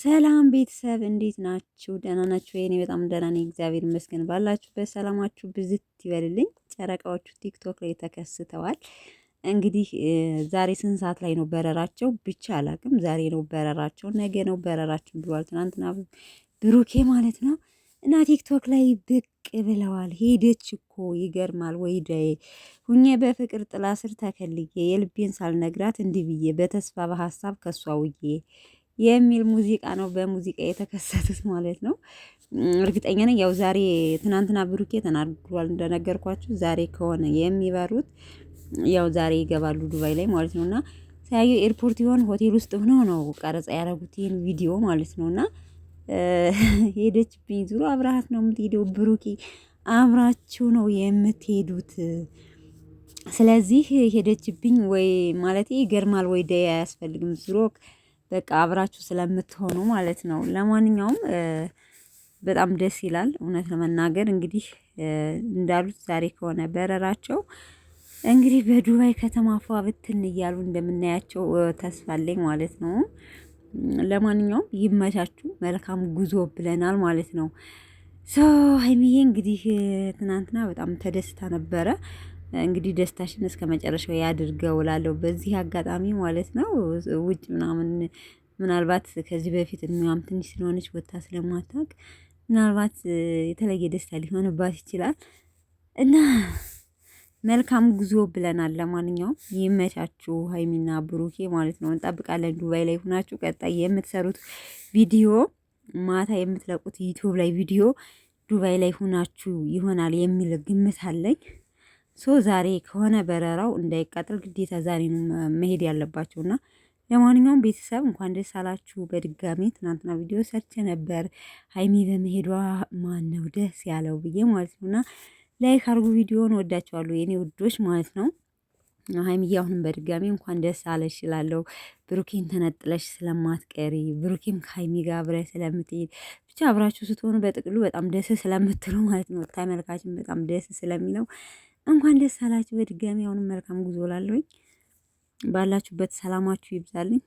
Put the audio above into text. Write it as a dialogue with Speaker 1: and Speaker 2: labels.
Speaker 1: ሰላም ቤተሰብ እንዴት ናችሁ? ደህና ናችሁ? የኔ በጣም ደህና ነኝ፣ እግዚአብሔር ይመስገን። ባላችሁበት ሰላማችሁ ብዝት ይበልልኝ። ጨረቃዎቹ ቲክቶክ ላይ ተከስተዋል። እንግዲህ ዛሬ ስንት ሰዓት ላይ ነው በረራቸው? ብቻ አላቅም። ዛሬ ነው በረራቸው፣ ነገ ነው በረራቸው ብሏል። ትናንትና ብሩኬ ማለት ነው። እና ቲክቶክ ላይ ብቅ ብለዋል። ሄደች እኮ ይገርማል። ወይዳዬ ሁኜ በፍቅር ጥላ ስር ተከልዬ የልቤን ሳልነግራት እንዲህ ብዬ በተስፋ በሀሳብ ከሷ ውዬ የሚል ሙዚቃ ነው። በሙዚቃ የተከሰቱት ማለት ነው። እርግጠኛ ነኝ ያው ዛሬ ትናንትና ብሩኬ ተናግሯል እንደነገርኳችሁ ዛሬ ከሆነ የሚበሩት ያው ዛሬ ይገባሉ ዱባይ ላይ ማለት ነውና ሳያዩ ኤርፖርት ይሆን ሆቴል ውስጥ ሆነው ነው ቀረጻ ያደረጉት ይሄን ቪዲዮ ማለት ነውና ሄደችብኝ ዙሮ አብረሃት ነው የምትሄደው ብሩኬ አብራችሁ ነው የምትሄዱት። ስለዚህ ሄደችብኝ ወይ ማለት ይገርማል ወይ ደያ አያስፈልግም ዙሮ በቃ አብራችሁ ስለምትሆኑ ማለት ነው። ለማንኛውም በጣም ደስ ይላል። እውነት ለመናገር እንግዲህ እንዳሉት ዛሬ ከሆነ በረራቸው እንግዲህ በዱባይ ከተማ ፏ ብትን እያሉ እንደምናያቸው ተስፋ አለኝ ማለት ነው። ለማንኛውም ይመቻችሁ፣ መልካም ጉዞ ብለናል ማለት ነው። ሀይሚዬ እንግዲህ ትናንትና በጣም ተደስታ ነበረ። እንግዲህ ደስታሽን እስከ መጨረሻው ያድርገው እላለሁ በዚህ አጋጣሚ ማለት ነው። ውጭ ምናልባት ከዚህ በፊት እድሜዋም ትንሽ ስለሆነች ወታ ስለማታውቅ ምናልባት የተለየ ደስታ ሊሆንባት ይችላል እና መልካም ጉዞ ብለናል። ለማንኛውም ይመቻችሁ ሀይሚና ብሩኬ ማለት ነው። እንጠብቃለን ዱባይ ላይ ሆናችሁ ቀጣይ የምትሰሩት ቪዲዮ ማታ የምትለቁት ዩቲዩብ ላይ ቪዲዮ ዱባይ ላይ ሆናችሁ ይሆናል የሚል ግምት አለኝ። ዛሬ ከሆነ በረራው እንዳይቃጠል ግዴታ ዛሬ ነው መሄድ ያለባቸውና ለማንኛውም ቤተሰብ እንኳን ደስ አላችሁ በድጋሚ። ትናንትና ቪዲዮ ሰርቼ ነበር ሀይሚ በመሄዷ ማን ነው ደስ ያለው ብዬ ማለት ነውና ላይክ አድርጉ። ቪዲዮውን ወዳችኋለሁ የኔ ውዶች ማለት ነው። ሀይሚዬ አሁንም በድጋሚ እንኳን ደስ አለሽ እላለሁ። ብሩኬን ተነጥለሽ ስለማትቀሪ ብሩኬም ከሀይሚ ጋር አብረሽ ስለምትሄድ ብቻ አብራችሁ ስትሆኑ በጥቅሉ በጣም ደስ ስለምትሉ ማለት ነው። ተመልካችን በጣም ደስ ስለሚለው እንኳን ደስ አላችሁ በድጋሚ። አሁንም መልካም ጉዞ ላለሁኝ ባላችሁበት ሰላማችሁ ይብዛልኝ።